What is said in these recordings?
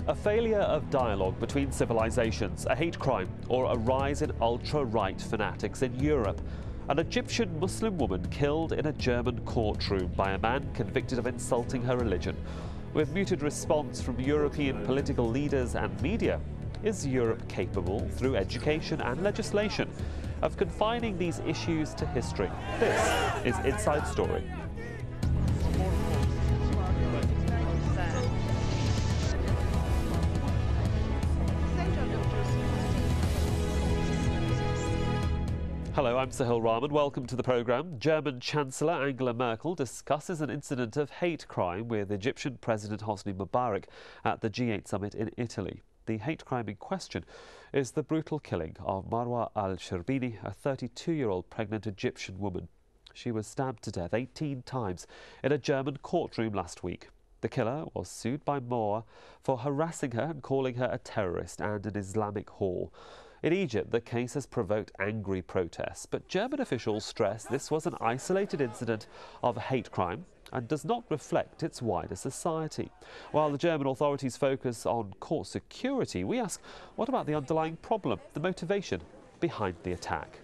A failure of dialogue between civilizations, a hate crime, or a rise in ultra-right fanatics in Europe. An Egyptian Muslim woman killed in a German courtroom by a man convicted of insulting her religion. With muted response from European political leaders and media, is Europe capable, through education and legislation, of confining these issues to history? This is Inside Story. Hello, I'm Sahil Rahman. Welcome to the programme. German Chancellor Angela Merkel discusses an incident of hate crime with Egyptian President Hosni Mubarak at the G8 summit in Italy. The hate crime in question is the brutal killing of Marwa Al Sherbini, a 32-year-old pregnant Egyptian woman. She was stabbed to death 18 times in a German courtroom last week. The killer was sued by Moa for harassing her and calling her a terrorist and an Islamic whore. In Egypt, the case has provoked angry protests, but German officials stress this was an isolated incident of a hate crime and does not reflect its wider society. While the German authorities focus on court security, we ask, what about the underlying problem, the motivation behind the attack?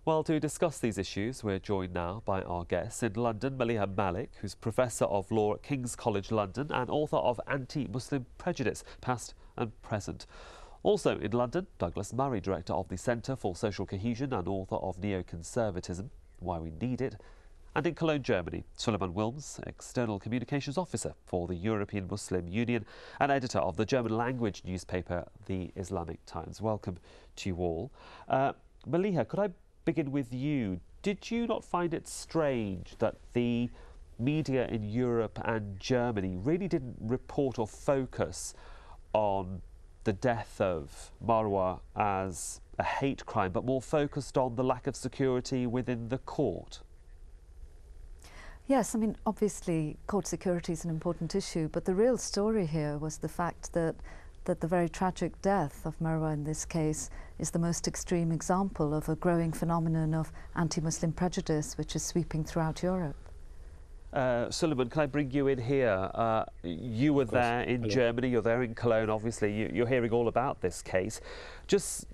Well, to discuss these issues, we're joined now by our guests in London, Maleiha Malik, who's Professor of Law at King's College London and author of Anti-Muslim Prejudice, Past and Present. Also in London, Douglas Murray, Director of the Centre for Social Cohesion and author of Neoconservatism, Why We Need It. And in Cologne, Germany, Sulaiman Wilms, External Communications Officer for the European Muslim Union and editor of the German language newspaper, The Islamic Times. Welcome to you all. Maleiha, could I begin with you? Did you not find it strange that the media in Europe and Germany really didn't report or focus on the death of Marwa as a hate crime, but more focused on the lack of security within the court? Yes, I mean, obviously court security is an important issue, but the real story here was the fact that the very tragic death of Marwa in this case is the most extreme example of a growing phenomenon of anti-Muslim prejudice which is sweeping throughout Europe. Sulaiman, can I bring you in here? You were there in Germany, you're there in Cologne, obviously you're hearing all about this case. Just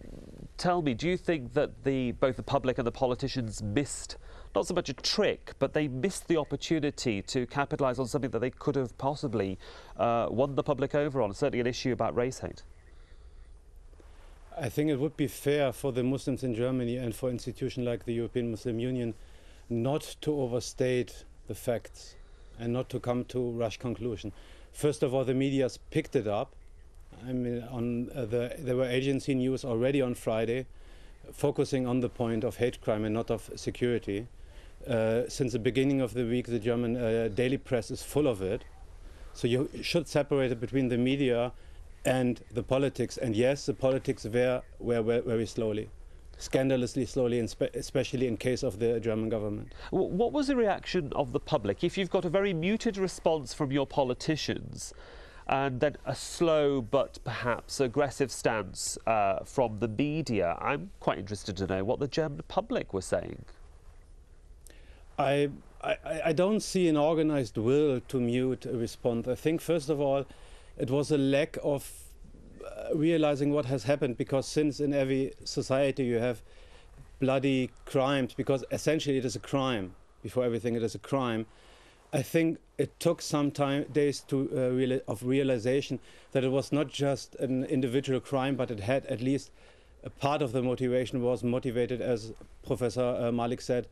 tell me, do you think that both the public and the politicians missed, not so much a trick, but they missed the opportunity to capitalise on something that they could have possibly won the public over on, certainly an issue about race hate? I think it would be fair for the Muslims in Germany and for institutions like the European Muslim Union not to overstate the facts and not to come to rush conclusion. First of all, the media's picked it up. I mean, there were agency news already on Friday focusing on the point of hate crime and not of security. Since the beginning of the week, the German daily press is full of it. So you should separate it between the media and the politics. And yes, the politics were very slowly. Scandalously slowly, especially in case of the German government. What was the reaction of the public? If you've got a very muted response from your politicians and then a slow but perhaps aggressive stance from the media, I'm quite interested to know what the German public were saying. I don't see an organized will to mute a response. I think, first of all, it was a lack of realizing what has happened, because since in every society you have bloody crimes, because essentially it is a crime. Before everything, it is a crime. I think it took some days of realization that it was not just an individual crime, but it had at least a part of the motivation was motivated, as Professor Malik said,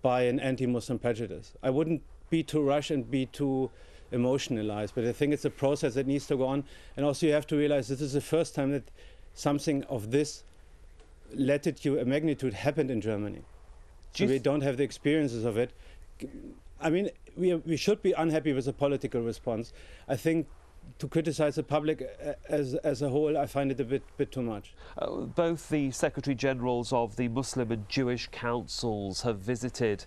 by an anti-Muslim prejudice. I wouldn't be too rushed and be too emotionalized, but I think it's a process that needs to go on. And also you have to realize this is the first time that something of this latitude and magnitude happened in Germany. So we don't have the experiences of it. I mean, we should be unhappy with the political response. I think to criticize the public as a whole, I find it a bit too much. Both the Secretary Generals of the Muslim and Jewish councils have visited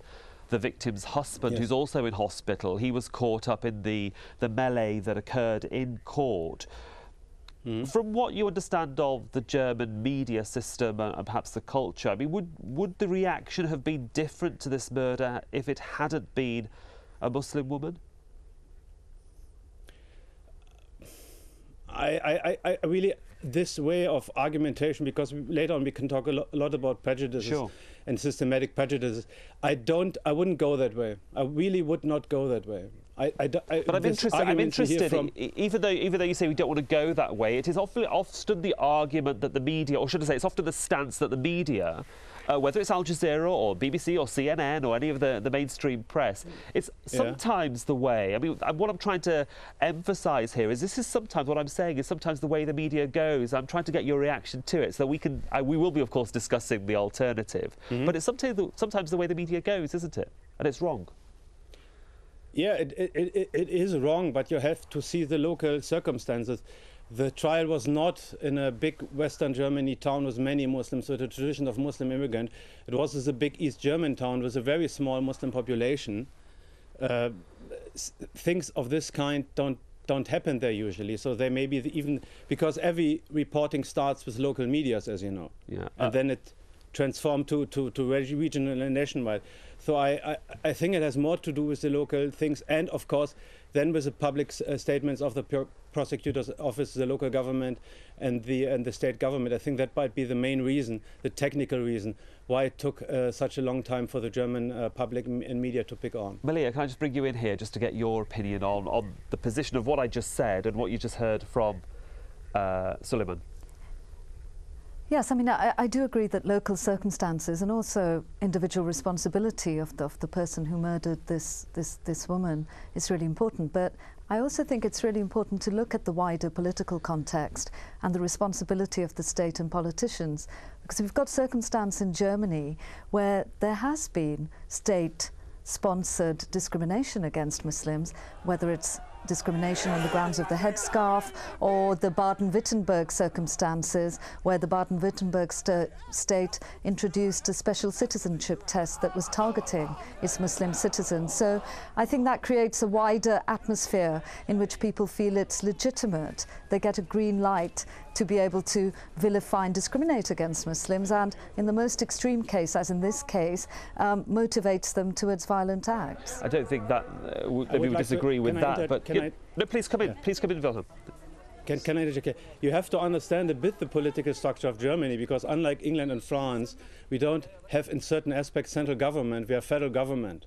the victim's husband, yes, who's also in hospital. He was caught up in the melee that occurred in court. From what you understand of the German media system and perhaps the culture, I mean, would the reaction have been different to this murder if it hadn't been a Muslim woman? I really, this way of argumentation, because later on we can talk a lot about prejudices Sure. and systematic prejudices. I wouldn't go that way. I really would not go that way. But I'm interested. Even though you say we don't want to go that way, it is often the argument that the media, or should I say, it's often the stance that the media, whether it's Al Jazeera or BBC or CNN or any of the mainstream press, it's sometimes the way. I mean, what I'm trying to emphasise here is this is sometimes what I'm saying is sometimes the way the media goes. I'm trying to get your reaction to it, so we will be, of course, discussing the alternative. But it's sometimes the way the media goes, isn't it? And it's wrong. Yeah, it is wrong, but you have to see the local circumstances. The trial was not in a big Western Germany town with many Muslims, with a tradition of Muslim immigrant. It was a big East German town with a very small Muslim population. Things of this kind don't happen there usually. So they may be even because every reporting starts with local medias, as you know, and then it transformed to regional and nationwide. So I think it has more to do with the local things, and of course then with the public statements of the prosecutor's office, the local government, and the state government. I think that might be the main reason, the technical reason, why it took such a long time for the German public and media to pick on. Maleiha, can I just bring you in here just to get your opinion on the position of what I just said and what you just heard from Sulaiman? Yes, I mean, I do agree that local circumstances and also individual responsibility of the person who murdered this woman is really important. But I also think it's really important to look at the wider political context and the responsibility of the state and politicians. Because we've got circumstance in Germany where there has been state-sponsored discrimination against Muslims, whether it's discrimination on the grounds of the headscarf or the Baden-Württemberg circumstances where the Baden-Württemberg state introduced a special citizenship test that was targeting its Muslim citizens. So I think that creates a wider atmosphere in which people feel it's legitimate. They get a green light to be able to vilify and discriminate against Muslims, and in the most extreme case, as in this case, motivates them towards violent acts. I don't think that we would disagree with that, but no, please come in. Please come in, Wilhelm. Can I educate? You have to understand a bit the political structure of Germany, because unlike England and France, we don't have in certain aspects central government, we have federal government.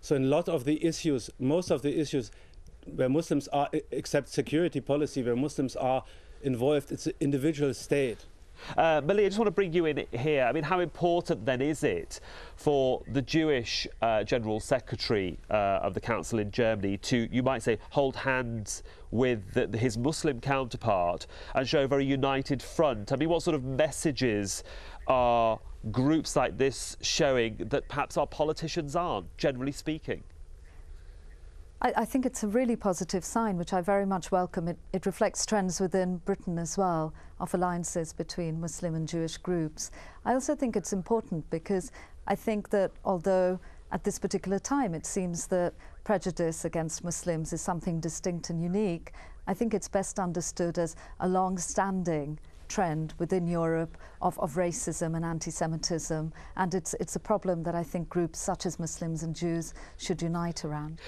So in a lot of the issues, most of the issues where Muslims are, except security policy, where Muslims are involved, it's an individual state. Maleiha, I just want to bring you in here. I mean, how important then is it for the Jewish General Secretary of the Council in Germany to, you might say, hold hands with his Muslim counterpart and show a very united front? I mean, what sort of messages are groups like this showing that perhaps our politicians aren't, generally speaking? I think it's a really positive sign, which I very much welcome. It reflects trends within Britain as well, of alliances between Muslim and Jewish groups. I also think it's important because I think that although at this particular time it seems that prejudice against Muslims is something distinct and unique, I think it's best understood as a long-standing trend within Europe of racism and anti-Semitism, and it's a problem that I think groups such as Muslims and Jews should unite around.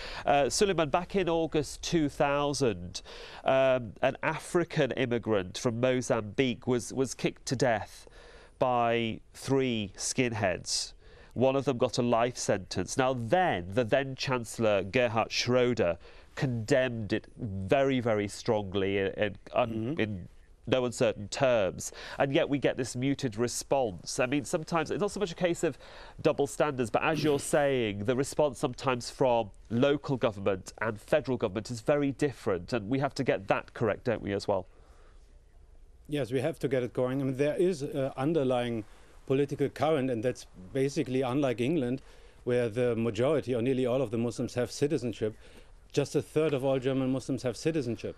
Sulaiman, back in August 2000, an African immigrant from Mozambique was kicked to death by 3 skinheads. One of them got a life sentence. Now the then Chancellor Gerhard Schröder condemned it very, very strongly in no uncertain terms, and yet we get this muted response. I mean, sometimes it's not so much a case of double standards, but as you're saying, the response sometimes from local government and federal government is very different, and we have to get that correct, don't we, as well? Yes, we have to get it going. I mean, there is an underlying political current, and that's basically unlike England, where the majority or nearly all of the Muslims have citizenship. Just a third of all German Muslims have citizenship.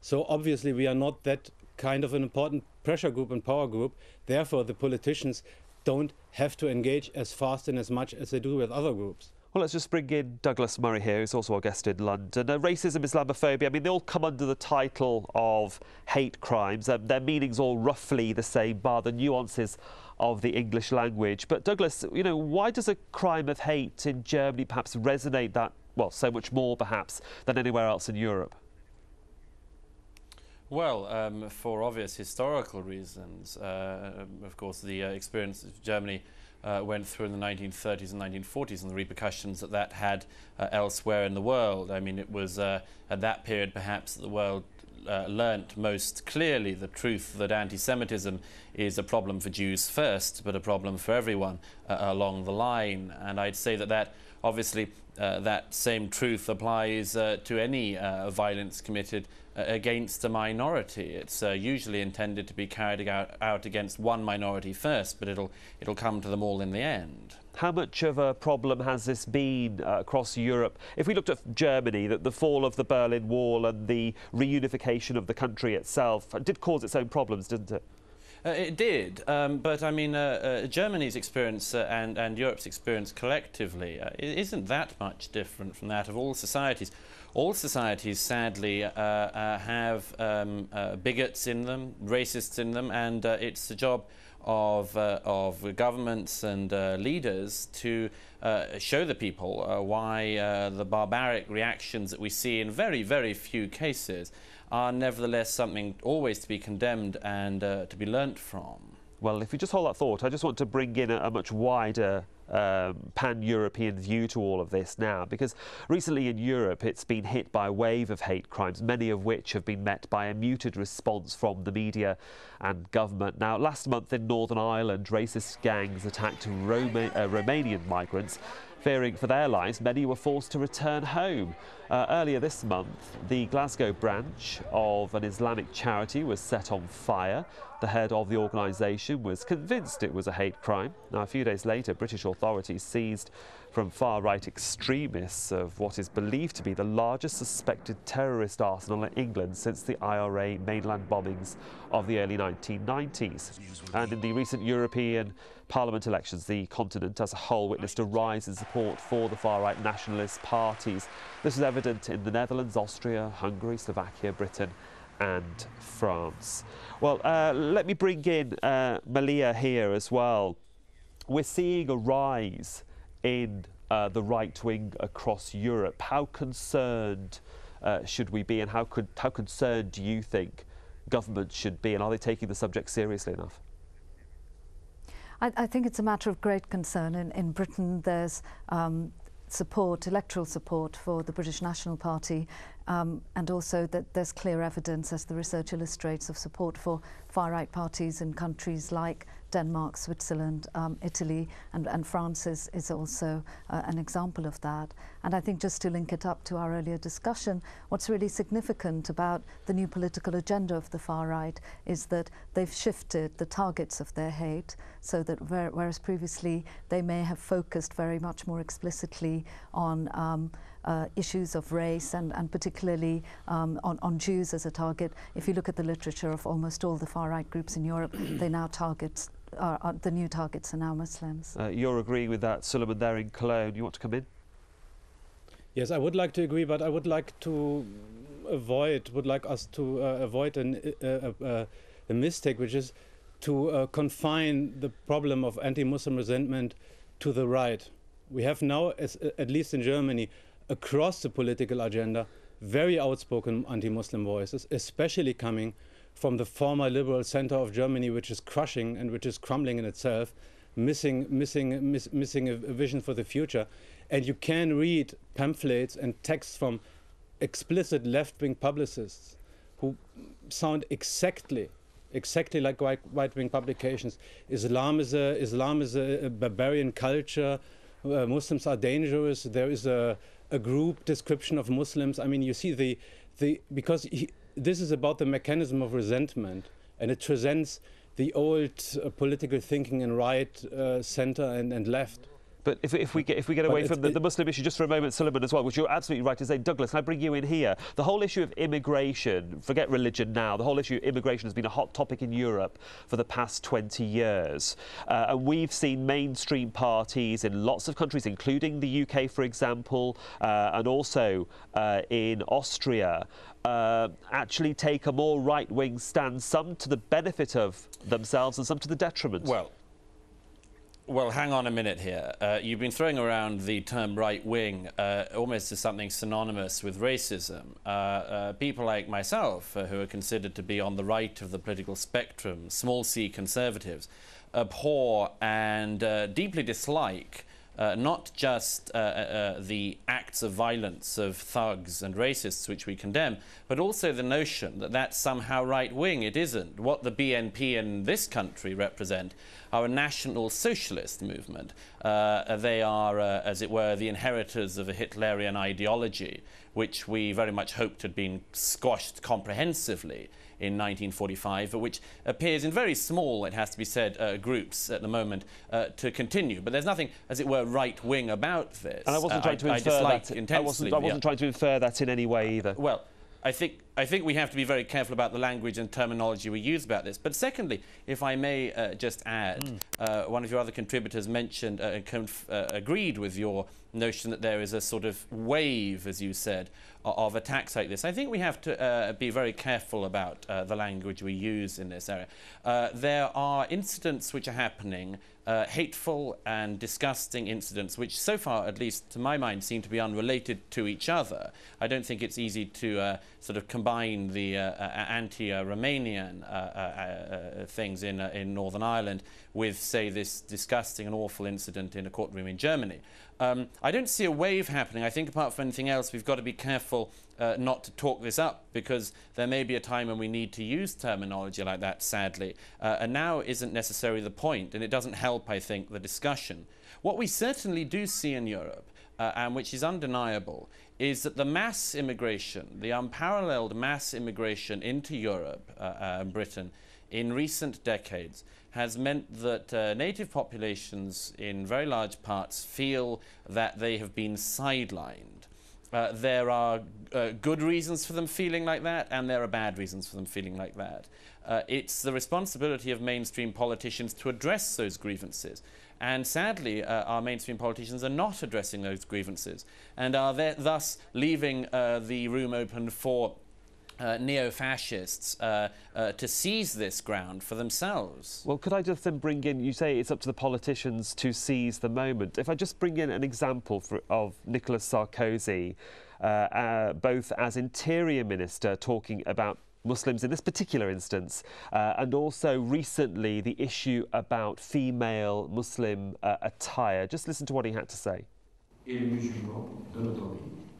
So obviously we are not that kind of an important pressure group and power group. Therefore, the politicians don't have to engage as fast and as much as they do with other groups. Well, let's just bring in Douglas Murray here, who's also our guest in London. Racism, Islamophobia, I mean, they all come under the title of hate crimes. Their meaning's all roughly the same, bar the nuances of the English language. But Douglas, you know, why does a crime of hate in Germany perhaps resonate that, well, so much more perhaps than anywhere else in Europe? Well, for obvious historical reasons. Of course, the experience of Germany went through in the 1930s and 1940s and the repercussions that that had elsewhere in the world. I mean, it was at that period perhaps that the world learnt most clearly the truth that anti-Semitism is a problem for Jews first, but a problem for everyone along the line. And I'd say that obviously that same truth applies to any violence committed against a minority. It's usually intended to be carried out against one minority first, but it'll come to them all in the end. How much of a problem has this been across Europe? If we looked at Germany, that the fall of the Berlin Wall and the reunification of the country itself did cause its own problems, didn't it? It did, but I mean, Germany's experience and Europe's experience collectively isn't that much different from that of all societies. All societies, sadly, have bigots in them, racists in them, and it's the job of governments and leaders to show the people why the barbaric reactions that we see in very, very few cases are nevertheless something always to be condemned and to be learnt from. Well, if we just hold that thought, I just want to bring in a much wider pan-European view to all of this now, because recently in Europe it's been hit by a wave of hate crimes, many of which have been met by a muted response from the media and government. Now, last month in Northern Ireland, racist gangs attacked Romanian migrants. Fearing for their lives, many were forced to return home. Earlier this month, the Glasgow branch of an Islamic charity was set on fire. The head of the organisation was convinced it was a hate crime. Now, a few days later, British authorities seized from far-right extremists of what is believed to be the largest suspected terrorist arsenal in England since the IRA mainland bombings of the early 1990s. And in the recent European Parliament elections, the continent as a whole witnessed a rise in support for the far-right nationalist parties. This was evident in the Netherlands, Austria, Hungary, Slovakia, Britain and France. Well, let me bring in Maleiha here as well. We're seeing a rise in the right wing across Europe. How concerned should we be, and how concerned do you think governments should be, and are they taking the subject seriously enough? I think it's a matter of great concern. In Britain, there's support, electoral support for the British National Party, and also that there's clear evidence, as the research illustrates, of support for far-right parties in countries like Denmark, Switzerland, Italy, and France is also an example of that. And I think, just to link it up to our earlier discussion, what's really significant about the new political agenda of the far right is that they've shifted the targets of their hate, so that whereas previously they may have focused very much more explicitly on issues of race and particularly on Jews as a target. If you look at the literature of almost all the far-right groups in Europe, they now target, the new targets are now Muslims. You're agreeing with that, Sulaiman, there in Cologne. You want to come in? Yes, I would like to agree, but I would like us to avoid a mistake, which is to confine the problem of anti-Muslim resentment to the right. We have now, at least in Germany, across the political agenda, very outspoken anti-Muslim voices, especially coming from the former liberal center of Germany, which is crushing and which is crumbling in itself, missing a vision for the future. And you can read pamphlets and texts from explicit left-wing publicists who sound exactly like right-wing publications. Islam is a barbarian culture. Muslims are dangerous. There is a group description of Muslims. I mean, you see because this is about the mechanism of resentment, and it transcends the old political thinking in right, center, and left. But if we get away from the Muslim issue just for a moment, Sulaiman, as well, which you're absolutely right to say, Douglas, can I bring you in here? The whole issue of immigration, forget religion now, the whole issue of immigration has been a hot topic in Europe for the past 20 years. And we've seen mainstream parties in lots of countries, including the UK, for example, and also in Austria, actually take a more right-wing stance, some to the benefit of themselves and some to the detriment. Well, hang on a minute here. You've been throwing around the term right-wing almost as something synonymous with racism. People like myself, who are considered to be on the right of the political spectrum, small c conservatives, abhor and deeply dislike not just the acts of violence of thugs and racists, which we condemn, but also the notion that that's somehow right-wing. It isn't. What the BNP in this country represent are a national socialist movement. They are, as it were, the inheritors of a Hitlerian ideology, which we very much hoped had been squashed comprehensively in 1945, but which appears in very small, it has to be said, groups at the moment to continue. But there's nothing, as it were, right-wing about this. And I wasn't trying to infer that. I wasn't trying to infer that in any way either. Well, I think we have to be very careful about the language and terminology we use about this. But secondly, if I may just add, one of your other contributors mentioned, agreed with your notion that there is a sort of wave, as you said, of attacks like this. I think we have to be very careful about the language we use in this area. There are incidents which are happening, hateful and disgusting incidents, which so far, at least to my mind, seem to be unrelated to each other. I don't think it's easy to sort of combine the anti-Romanian things in Northern Ireland with, say, this disgusting and awful incident in a courtroom in Germany. I don't see a wave happening. I think apart from anything else, we've got to be careful not to talk this up, because there may be a time when we need to use terminology like that, sadly. And now isn't necessarily the point, and it doesn't help, I think, the discussion. What we certainly do see in Europe, and which is undeniable, is that the mass immigration, the unparalleled mass immigration into Europe and Britain in recent decades has meant that native populations in very large parts feel that they have been sidelined. There are good reasons for them feeling like that, and there are bad reasons for them feeling like that. It's the responsibility of mainstream politicians to address those grievances. And sadly, our mainstream politicians are not addressing those grievances, and are thus leaving the room open for neo-fascists to seize this ground for themselves. Well, could I just then bring in, you say it's up to the politicians to seize the moment. If I just bring in an example of Nicolas Sarkozy, both as Interior Minister talking about Muslims in this particular instance, and also recently the issue about female Muslim attire. Just listen to what he had to say.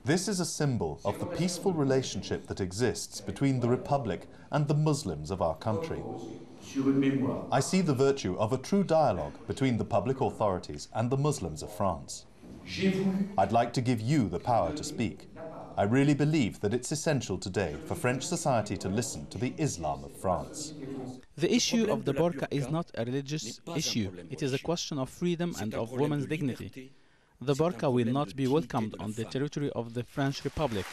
This is a symbol of the peaceful relationship that exists between the Republic and the Muslims of our country. I see the virtue of a true dialogue between the public authorities and the Muslims of France. I'd like to give you the power to speak. I really believe that it's essential today for French society to listen to the Islam of France. The issue of the burqa is not a religious issue. It is a question of freedom and of women's dignity. The burqa will not be welcomed on the territory of the French Republic.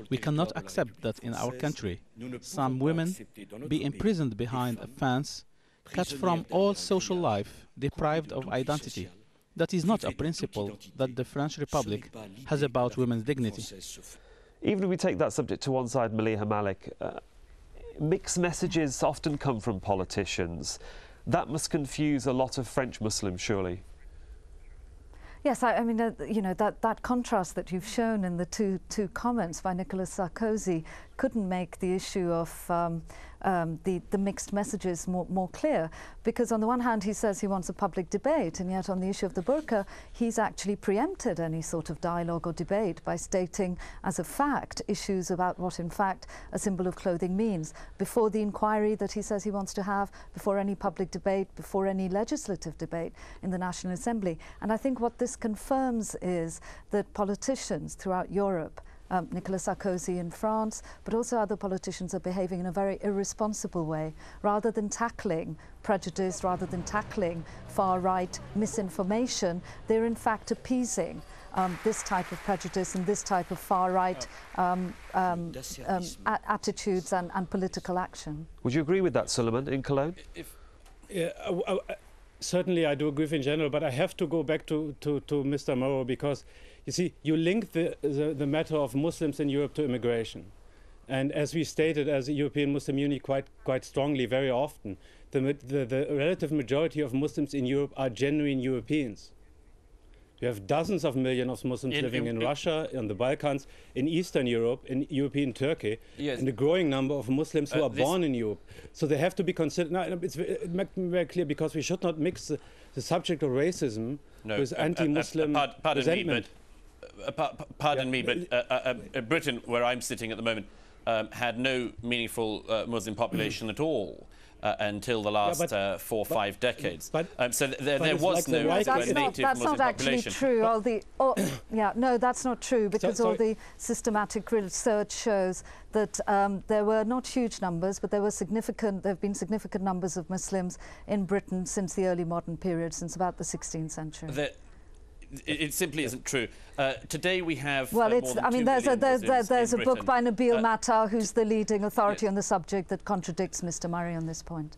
We cannot accept that in our country some women be imprisoned behind a fence, cut from all social life, deprived of identity. That is not a principle that the French Republic has about women's dignity. Even if we take that subject to one side, Maleiha Malik, mixed messages often come from politicians. That must confuse a lot of French Muslims, surely. Yes, I mean, you know, that contrast that you've shown in the two comments by Nicolas Sarkozy couldn't make the issue of the mixed messages more clear, because on the one hand he says he wants a public debate, and yet on the issue of the burqa he's actually preempted any sort of dialogue or debate by stating as a fact issues about what in fact a symbol of clothing means, before the inquiry that he says he wants to have, before any public debate, before any legislative debate in the National Assembly. And I think what this confirms is that politicians throughout Europe, Nicolas Sarkozy in France, but also other politicians, are behaving in a very irresponsible way. Rather than tackling prejudice, rather than tackling far-right misinformation, they're in fact appeasing this type of prejudice and this type of far-right attitudes and political action. Would you agree with that, Sulaiman, in Cologne? Certainly I do agree in general, but I have to go back to Mr. Marwa, because you see, you link the matter of Muslims in Europe to immigration. And as we stated as a European Muslim Union quite strongly very often, the relative majority of Muslims in Europe are genuine Europeans. You have dozens of millions of Muslims living in Russia, in the Balkans, in Eastern Europe, in European Turkey, yes, and a growing number of Muslims who are born in Europe. So they have to be considered. Now, it's very clear, because we should not mix the subject of racism with anti-Muslim resentment. Pardon me, but Britain, where I'm sitting at the moment, had no meaningful Muslim population at all until the last 4 or 5 decades. So there was no native that's Muslim not actually population. true. No, that's not true, because all the systematic research shows that there were not huge numbers, but there have been significant numbers of Muslims in Britain since the early modern period, since about the 16th century. It simply isn't true. Today we have well, it's. I mean, there's a book by Nabil Matar, who's the leading authority on the subject, that contradicts Mr. Murray on this point.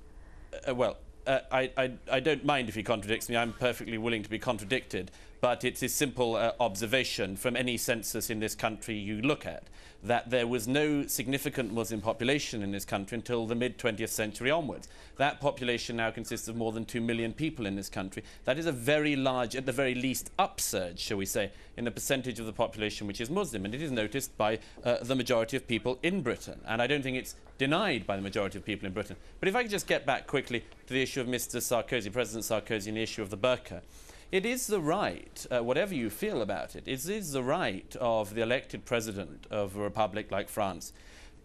I don't mind if he contradicts me. I'm perfectly willing to be contradicted. But it's a simple observation from any census in this country you look at, that there was no significant Muslim population in this country until the mid-20th century onwards. That population now consists of more than 2 million people in this country. That is a very large, at the very least, upsurge, shall we say, in the percentage of the population which is Muslim. And it is noticed by the majority of people in Britain. And I don't think it's denied by the majority of people in Britain. But if I could just get back quickly to the issue of Mr. Sarkozy, President Sarkozy, and the issue of the burqa. It is the right, whatever you feel about it, it is the right of the elected president of a republic like France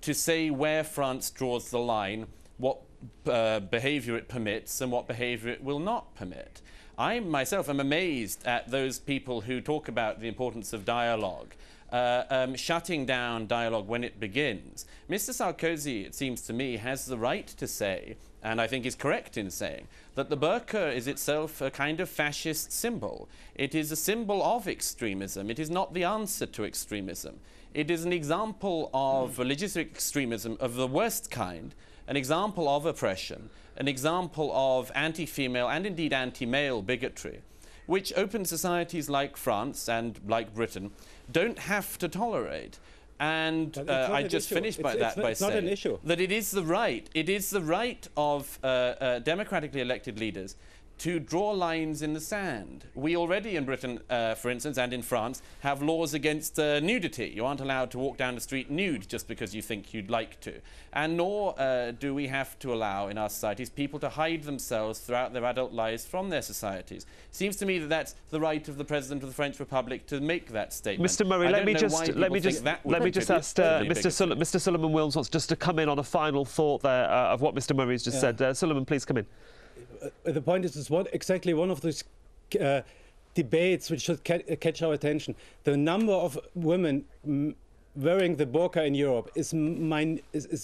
to say where France draws the line, what behaviour it permits and what behaviour it will not permit. I myself am amazed at those people who talk about the importance of dialogue, shutting down dialogue when it begins. Mr. Sarkozy, it seems to me, has the right to say, and I think is correct in saying, that the burqa is itself a kind of fascist symbol. It is a symbol of extremism. It is not the answer to extremism. It is an example of religious extremism of the worst kind, an example of oppression, an example of anti-female and indeed anti-male bigotry, which open societies like France and like Britain don't have to tolerate. And I just finished by saying that it is the right of democratically elected leaders to draw lines in the sand. We already in Britain, for instance, and in France, have laws against nudity. You aren't allowed to walk down the street nude just because you think you'd like to. And nor do we have to allow in our societies people to hide themselves throughout their adult lives from their societies. Seems to me that that's the right of the President of the French Republic to make that statement. Mr. Murray, let me just ask Mr. Sulaiman Wilms wants just to come in on a final thought there of what Mr. Murray has just said. Sulaiman, please come in. The point is exactly one of those debates which should catch our attention. The number of women wearing the burqa in Europe is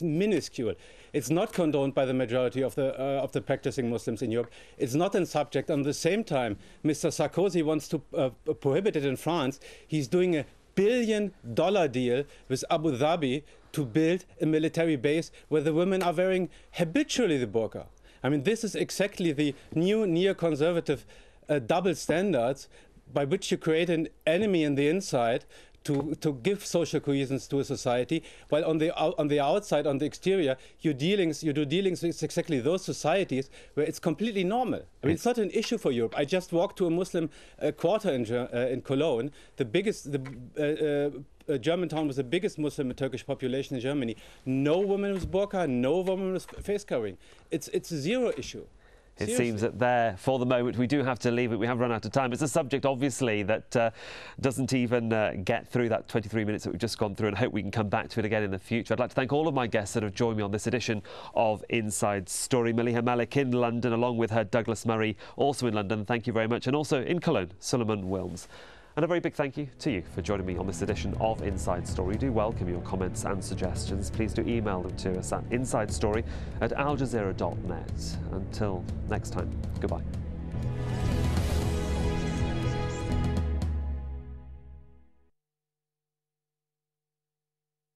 minuscule. It's not condoned by the majority of the practicing Muslims in Europe. It's not a subject. At the same time, Mr. Sarkozy wants to prohibit it in France. He's doing a $1 billion deal with Abu Dhabi to build a military base where the women are wearing habitually the burqa. I mean, this is exactly the new neoconservative double standards by which you create an enemy in the inside to give social cohesion to a society, while on the outside, on the exterior, you do dealings with exactly those societies where it's completely normal. I mean, it's not an issue for Europe. I just walked to a Muslim quarter in Cologne, the German town with the biggest Muslim and Turkish population in Germany. No woman with burqa, no woman with face covering. It's a zero issue. It seems that there, for the moment, we do have to leave it. We have run out of time. It's a subject, obviously, that doesn't even get through that 23 minutes that we've just gone through, and I hope we can come back to it again in the future. I'd like to thank all of my guests that have joined me on this edition of Inside Story. Maleiha Malik in London, along with her Douglas Murray, also in London. Thank you very much. And also in Cologne, Sulaiman Wilms. And a very big thank you to you for joining me on this edition of Inside Story. Do welcome your comments and suggestions. Please do email them to us at insidestory@aljazeera.net. Until next time, goodbye.